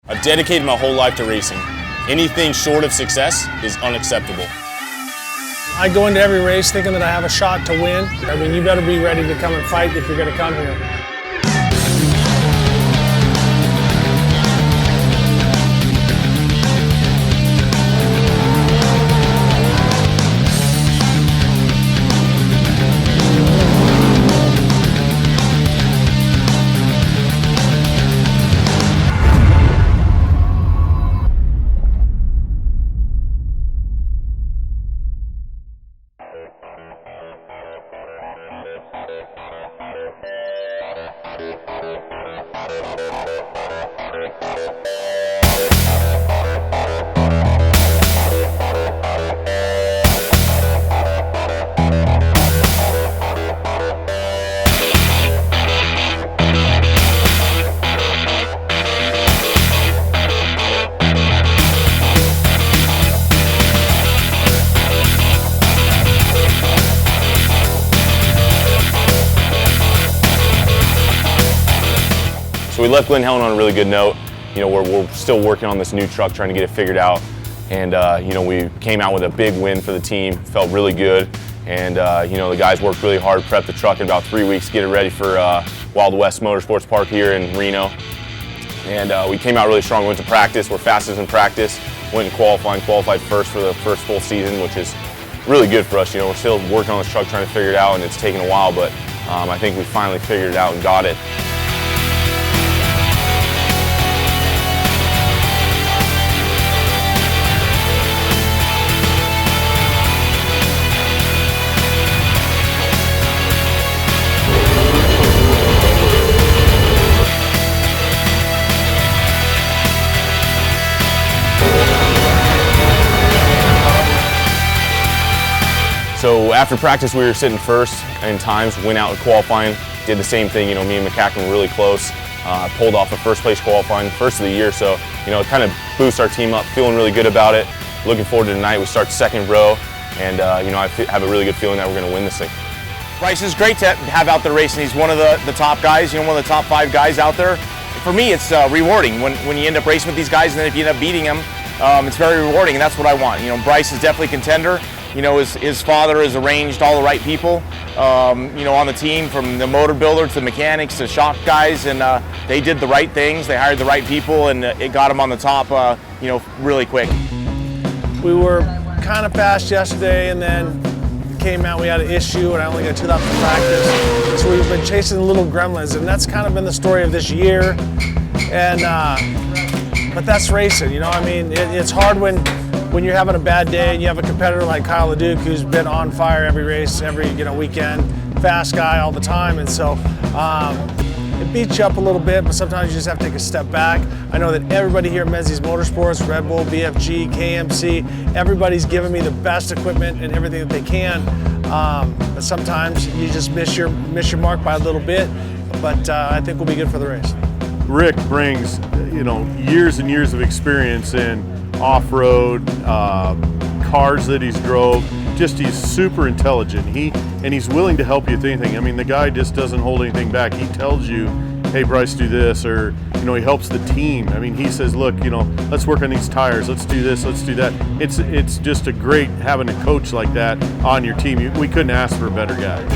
I've dedicated my whole life to racing. Anything short of success is unacceptable. I go into every race thinking that I have a shot to win. I mean, you better be ready to come and fight if you're going to come here. So we left Glen Helen on a really good note. You know, we're still working on this new truck, trying to get it figured out. And you know, we came out with a big win for the team. Felt really good. And you know, the guys worked really hard, prepped the truck in about 3 weeks to get it ready for Wild West Motorsports Park here in Reno. And we came out really strong. We went to practice. We're fastest in practice. Went and qualified first for the first full season, which is really good for us. You know, we're still working on this truck, trying to figure it out, and it's taken a while, but I think we finally figured it out and got it. So after practice, we were sitting first in times, went out in qualifying, did the same thing. You know, me and McCacken were really close, pulled off a first place qualifying, first of the year. So, you know, it kind of boosts our team up, feeling really good about it. Looking forward to tonight. We start second row, and, you know, I have a really good feeling that we're going to win this thing. Bryce is great to have out there racing. He's one of the top guys, you know, one of the top 5 guys out there. For me, it's rewarding when you end up racing with these guys, and then if you end up beating them, it's very rewarding, and that's what I want. You know, Bryce is definitely a contender. You know, his father has arranged all the right people, you know, on the team, from the motor builder to the mechanics to shop guys, and they did the right things. They hired the right people, and it got them on the top, you know, really quick. We were kind of fast yesterday, and then came out, we had an issue, and I only got 2 laps of practice. So we've been chasing the little gremlins, and that's kind of been the story of this year. And but that's racing, you know. I mean, it's hard when you're having a bad day and you have a competitor like Kyle LeDuc who's been on fire every race, every weekend, fast guy all the time, and so it beats you up a little bit, but sometimes you just have to take a step back. I know that everybody here at Menzies Motorsports, Red Bull, BFG, KMC, everybody's giving me the best equipment and everything that they can, but sometimes you just miss your mark by a little bit, but I think we'll be good for the race. Rick brings, you know, years and years of experience in off-road, cars that he's drove. Just, he's super intelligent. He's willing to help you with anything. I mean, the guy just doesn't hold anything back. He tells you, hey Bryce, do this, or, you know, he helps the team. I mean, he says, look, you know, let's work on these tires, let's do this, let's do that. It's just a great having a coach like that on your team. We couldn't ask for a better guy.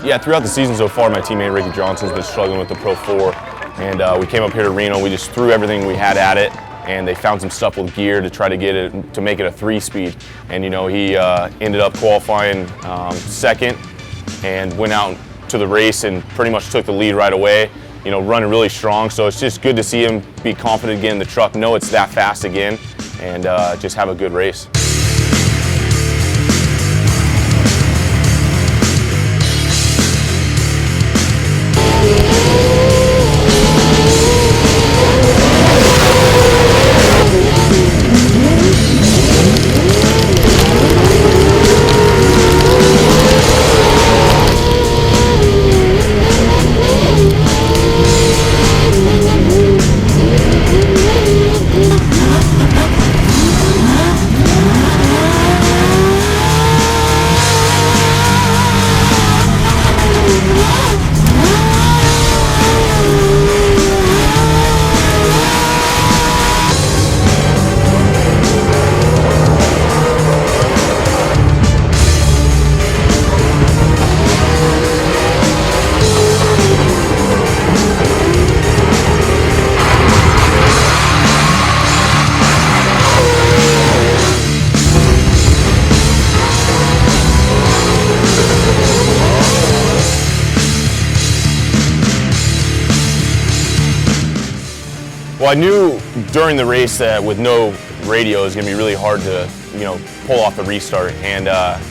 Yeah, throughout the season so far, my teammate Ricky Johnson's been struggling with the Pro 4, and we came up here to Reno. We just threw everything we had at it. and they found some stuff with gear to try to get it to make it a 3-speed. And you know, he ended up qualifying second and went out to the race and pretty much took the lead right away. You know, running really strong. So it's just good to see him be confident again in the truck, know it's that fast again, and just have a good race. Well, I knew during the race that with no radio it was going to be really hard to, you know, pull off the restart. And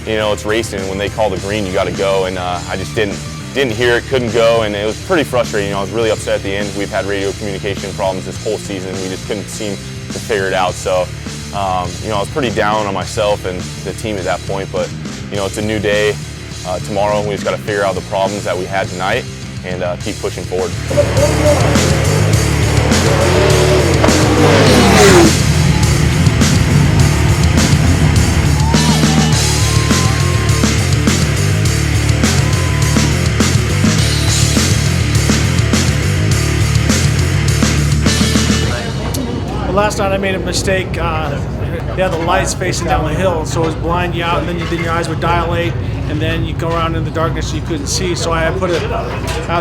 you know, it's racing. When they call the green, you got to go. And I just didn't hear it, couldn't go, and it was pretty frustrating. You know, I was really upset at the end. We've had radio communication problems this whole season. We just couldn't seem to figure it out. So, you know, I was pretty down on myself and the team at that point. But you know, it's a new day. Tomorrow, we just got to figure out the problems that we had tonight and keep pushing forward. Last night I made a mistake. They had the lights facing down the hill, so it was blind you out, and then your eyes would dilate, and then you go around in the darkness and you couldn't see. So I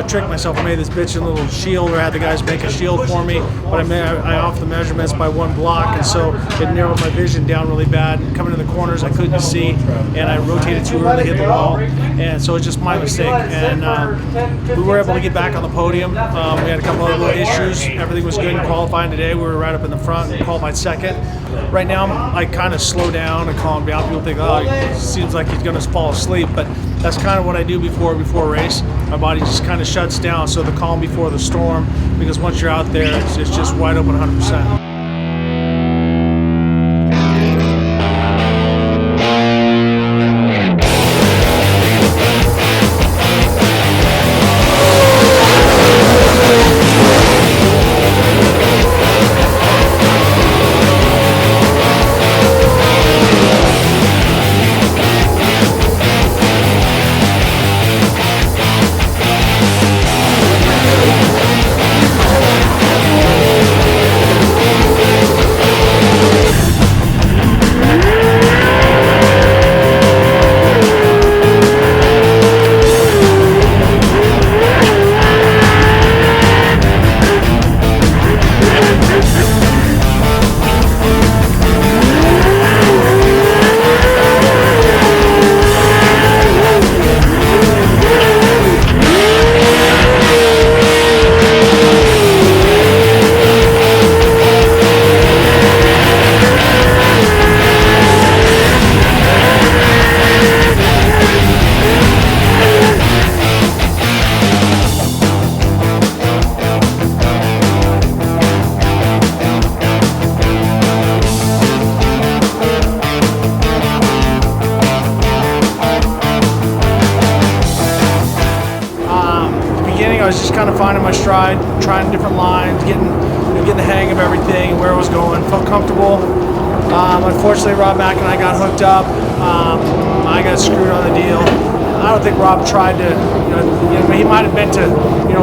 tricked myself. I made this bitch a little shield, or I had the guys make a shield for me, but I off the measurements by 1 block, and so it narrowed my vision down really bad. And coming in the corners, I couldn't see, and I rotated too early, hit the wall, and so it's just my mistake. And we were able to get back on the podium. We had a couple of little issues. Everything was good in qualifying today. We were right up in the front and qualified second. Right now, I kind of slow down and calm down. People think, oh, it seems like he's going to fall asleep, but that's kind of what I do before a race. My body just kind of shuts down, so the calm before the storm, because once you're out there, it's just wide open 100%. I was just kind of finding my stride, trying different lines, getting the hang of everything, where I was going, felt comfortable. Unfortunately, Rob Mack and I got hooked up. I got screwed on the deal. I don't think Rob tried to, he might have meant to,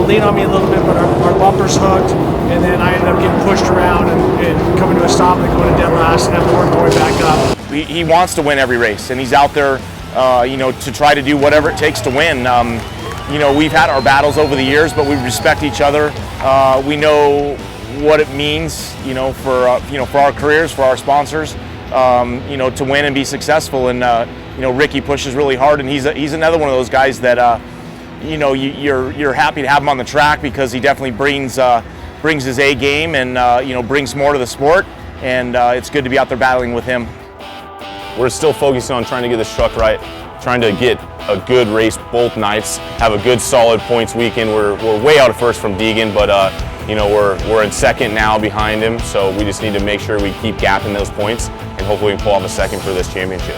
lean on me a little bit, but our bumpers hooked, and then I ended up getting pushed around and coming to a stop and going to dead last and having to work my way back up. He wants to win every race, and he's out there, to try to do whatever it takes to win. We've had our battles over the years, but we respect each other. We know what it means, for our careers, for our sponsors, to win and be successful. And Ricky pushes really hard, and he's another one of those guys that you're happy to have him on the track, because he definitely brings his A game and brings more to the sport. And it's good to be out there battling with him. We're still focusing on trying to get this truck right, trying to get a good race both nights, have a good solid points weekend. We're way out of first from Deegan, but we're in second now behind him, so we just need to make sure we keep gapping those points, and hopefully we can pull off a second for this championship.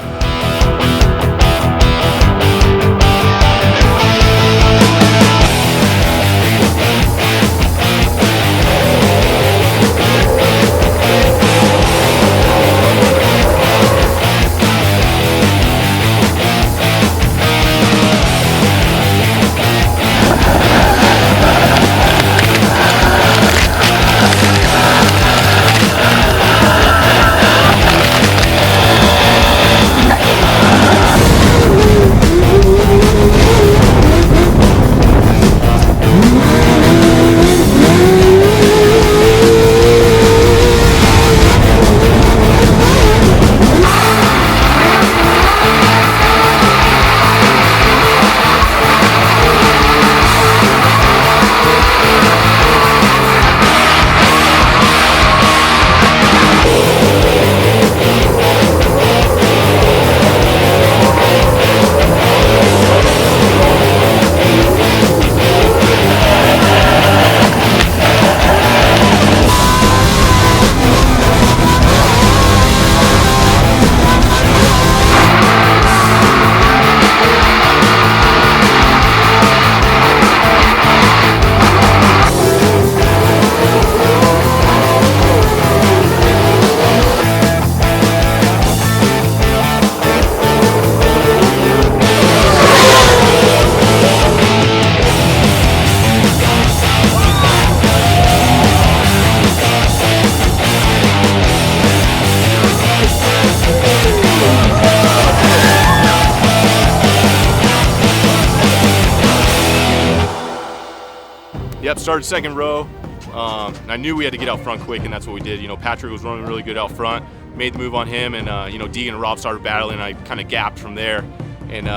Yep, started second row. I knew we had to get out front quick, and that's what we did. Patrick was running really good out front, made the move on him, and Deegan and Rob started battling, and I kind of gapped from there. And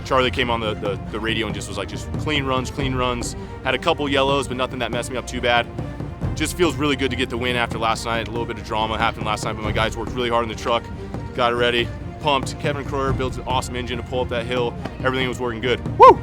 Charlie came on the radio and just was like, just clean runs. Had a couple yellows, but nothing that messed me up too bad. Just feels really good to get the win after last night. A little bit of drama happened last night, but my guys worked really hard in the truck, got it ready, pumped. Kevin Croyer built an awesome engine to pull up that hill. Everything was working good. Woo!